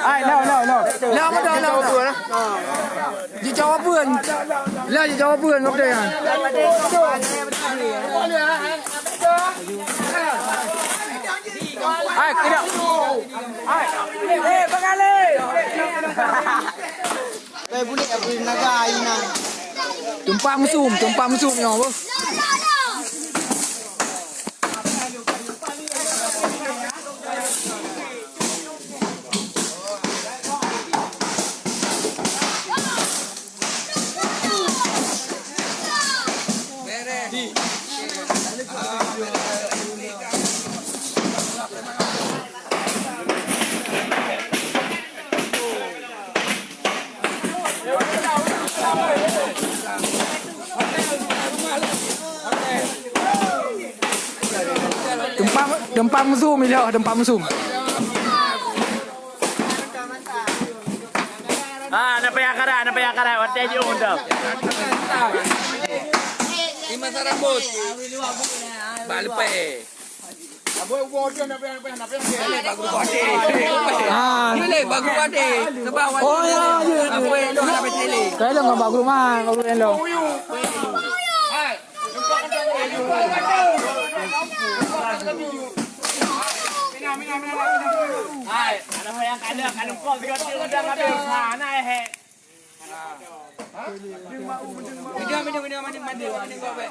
ai leo mà đâu chỉ cho vườn leo chỉ cho vườn không đây à ai cái đâu ai ê bang ale đây bule abri naga ina tumpang musum nyo bo Dempam zoom ni dah, dempam zoom. Apa yang kara? Wat dia undang. Lima sarambut. Balpe. Aboy ugodio na apa yang bagus body. Ini bagus body. Sebab oh ya. Apa yang dah dapat tele. Kaya dah bagus mah, bagus yang lo. Hai, ada yang kadang kau juga kadang ada mana he. Minum mandi kau be.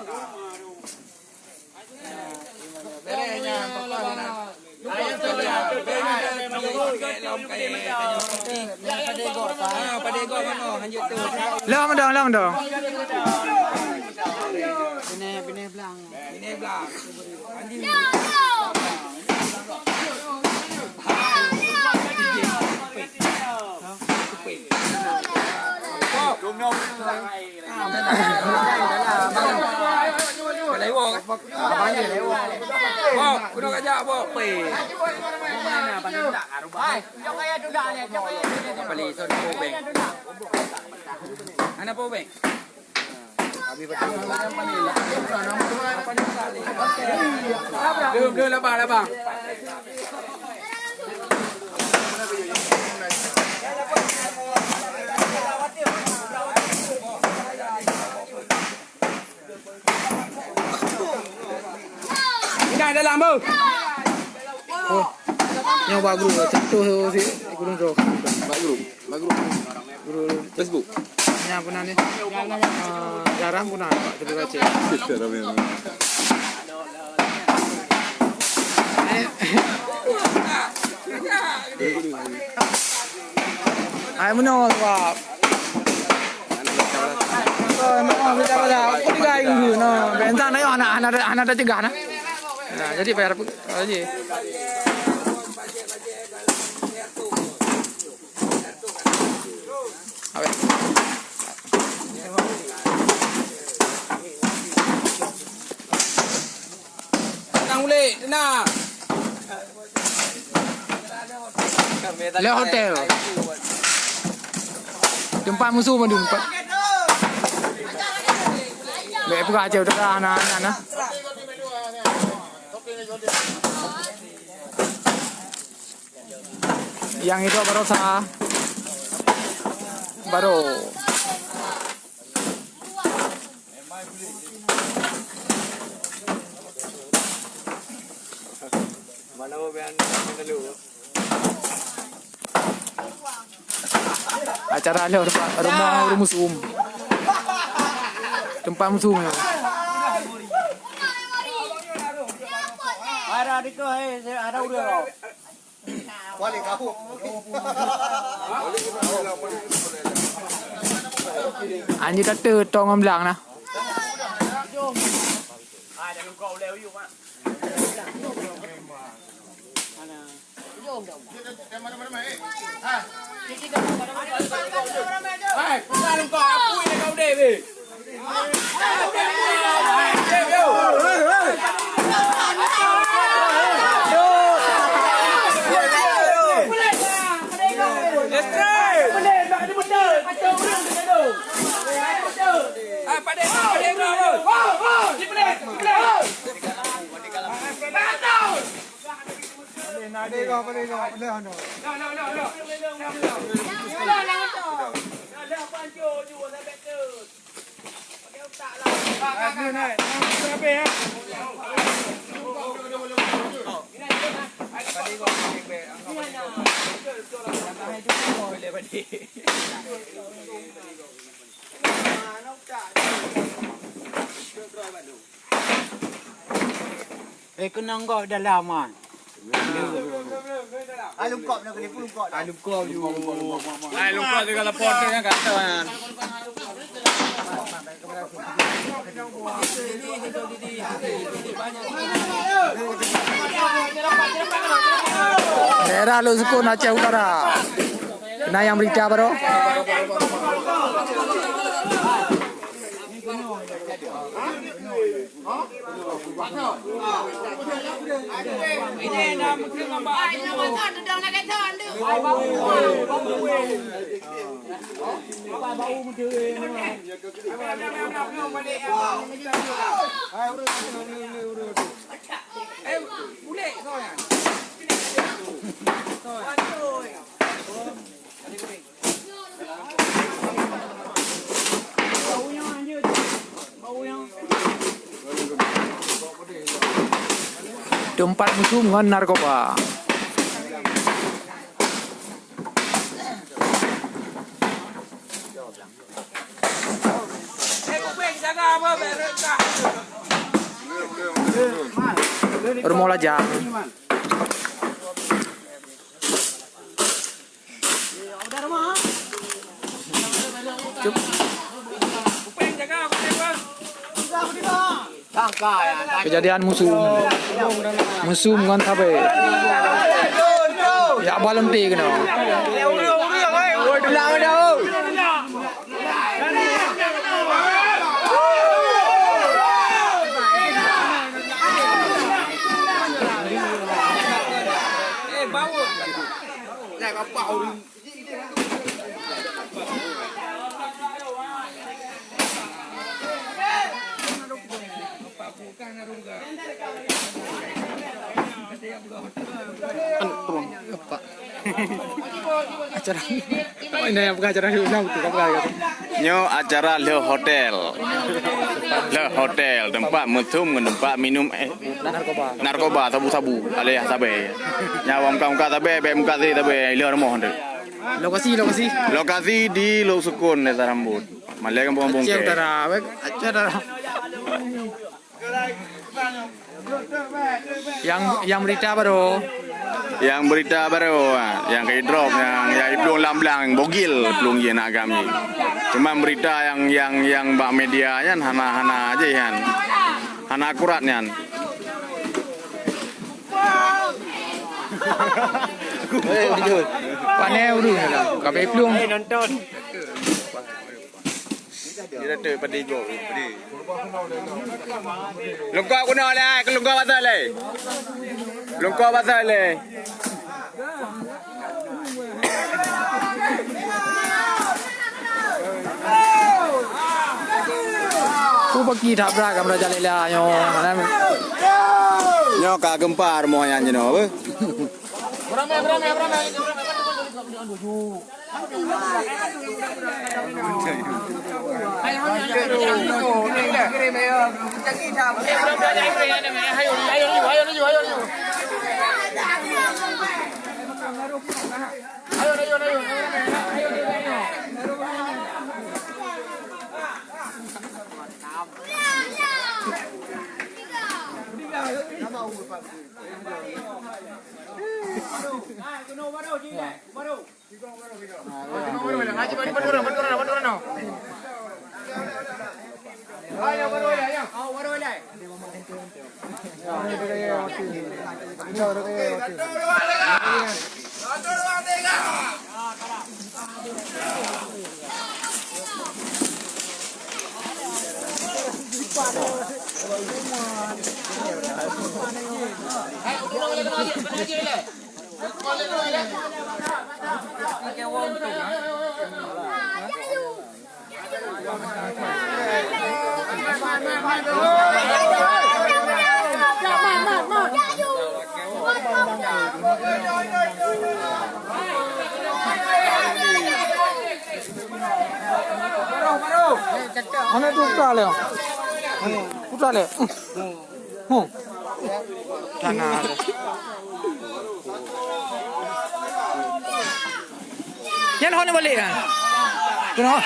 Berenya pokoknya. Ayo tu ya. Padego mano hanjut tu. Lang dong. Bine blang. Đúng không? Cái lấy bộ. Cái lấy bộ. Bộ, cái đó cái dạ bộ. Pì. Hai, trong cái đu đà này, trong cái bali son po beng. Ana po beng. Đưa là bà. Đây làm ơi. Yang bagus contoh si guru roh. Guru Facebook. Yang pernah ni. Jarang pernah Pak terima kasih. Ai menol Pak. Kita pada tiga minggu no. Bentang na yon anak ada tiga na. Nah, jadi bayar aja. Awe. Tenang boleh, tenang. Le hotel. Tempat musuh madu tempat. Be buka aja udah anak-anak nah. Yang itu baru mana dulu acara rumah musuh tempat musuh ada di tu ada udah boleh kamu anjir kata tong amlang nah ada kau leo you mak hai kalau kau apa ini kau dewi Let's try. Kena kau dalam ah. Alum kau nak kena pulung kau. Alum kau you. Alum kau juga lapor dengan kata kan. Daerah Lu Sukun Aceh Utara. Nah yang berita baru. Tempat musuh dengan narkoba. Bermula jam. Kejadian musuh dengan tabe. Ya balon ti kena. Acara ini yang bukan acara hidup betul kan? Nyo acara le hotel tempat mutum tempat minum narkoba sabu-sabu alias tabe nyawa muka tabe be muka tabe le rumah tu lokasi di Lu Sukun desa Rambut Malay Kampung Bongke acara yang berita baru yang kayak drop yang pelung lamblang bogil pelung ye nak kami cuma berita yang bak media nya hana aja yan hana akuratnya pane urus kape pelung Nonton. dia tu padi go lungkau guna le lungkau pasal le tu bagi tabrak kamera jalela nyo ka gempar moyan je no apa Mana tu putra le? Putra le. Tanah. Yan hon balik kan? Kenapa?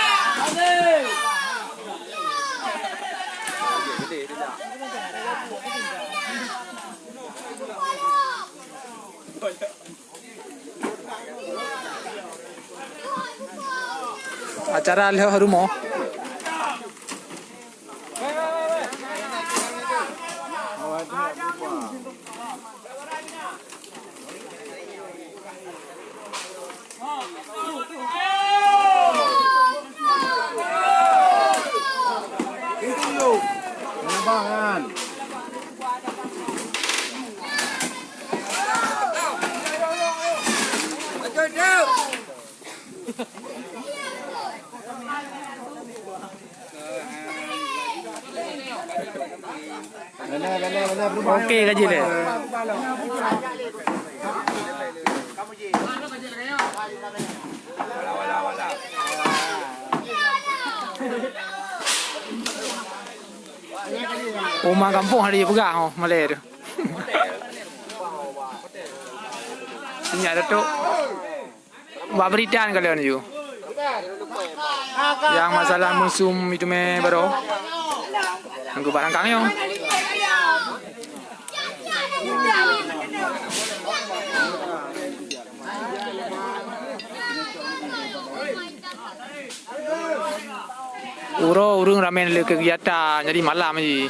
Acara leh rumah. Penerbangan. Okey gaji le. Rumah kampung hari pegang Malay tu. Ini ada tu. Buat beritaan kalian you. Yang masalah musim itu me baru. Angku barang kang yo. Urung ramai le kegiatan jadi malam je.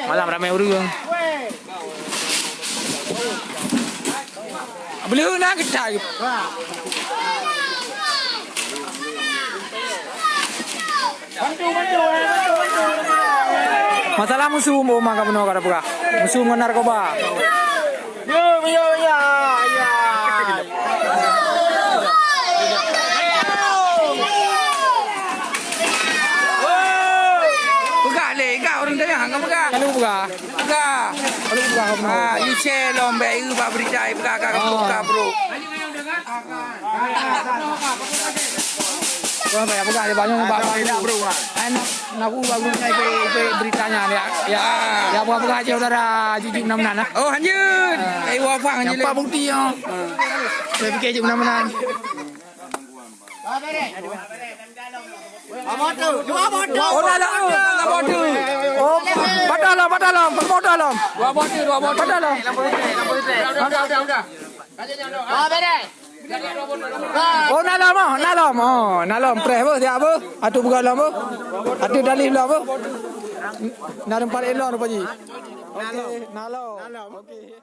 Malam ramai urung. Belum nak kita. Masalah musuh mau makan penuh kada pula. Musuh dengan narkoba. Ya. Pegak le, kau orang tengah hangam pegak. Kalau pegak. Kalau pegak. You share lomba itu bab berita pegak kakak bro. Kau apa ya pegak dia banyak nampak bro. Nak bagus saya beritanya ya. Ya apa aja saudara jujur benar-benar. Oh lanjut. Wafang aja. Nampak bukti ya. Saya fikir je benar-benar. Oh dalam. Oh batalam. Pemodal. Dua botol. Udah. Oh nalam preh apa dia apa atu bukan apa atu dalih lah apa nak empat elok apa ji okey nalam okey